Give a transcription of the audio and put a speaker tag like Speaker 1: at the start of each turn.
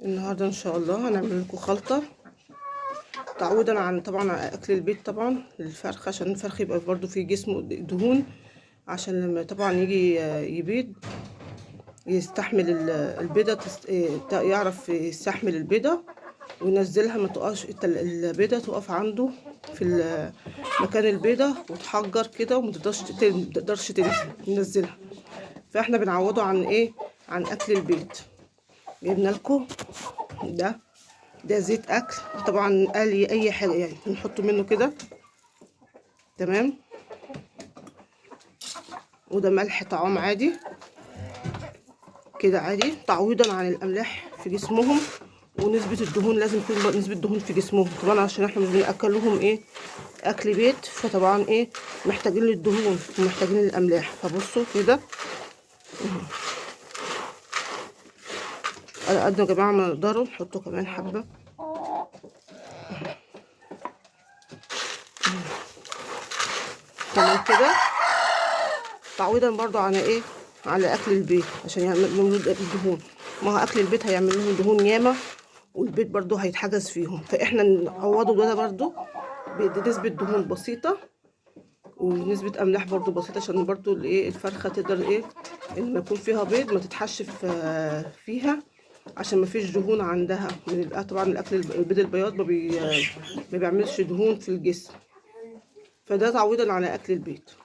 Speaker 1: النهارده ان شاء الله هنعمل لكم خلطه تعويضا عن طبعا عن اكل البيت طبعا للفرخ، عشان الفرخ يبقى برضو في جسمه دهون، عشان لما طبعا يجي يبيض يستحمل البيضه، يعرف يستحمل البيضه وينزلها، ما تقاش البيضه تقف عنده في مكان البيضه وتحجر كده وما تقدرش تنزلها. فاحنا بنعوضه عن ايه؟ عن اكل البيت. جبنا لكم ده زيت اكل طبعا، قالي اي حاجه يعني نحط منه كده، تمام. وده ملح طعام عادي كده عادي، تعويضا عن الاملاح في جسمهم. ونسبه الدهون لازم تكون نسبه دهون في جسمهم طبعا، عشان احنا مش بناكلهم ايه؟ اكل بيت، فطبعا ايه؟ محتاجين للدهون ومحتاجين للاملاح. فبصوا كده على قد يا جماعه ما نقدروا نحطوا كمان حبه. تمام كده، تعويضا برضو على ايه؟ على اكل البيت، عشان يعمل لهم الدهون. ما هو اكل البيت هيعمل لهم دهون ياما، والبيت برضو هيتحجز فيهم، فاحنا نعوضه ده برضو بنسبة دهون بسيطة ونسبة املاح برضو بسيطة، عشان برضو الايه الفرخة تقدر ايه لما يكون فيها بيض ما تتحشف فيها، عشان ما فيش دهون عندها من طبعا الاكل البيض البياض ما بيعملش دهون في الجسم. فده تعويضا على اكل البيت.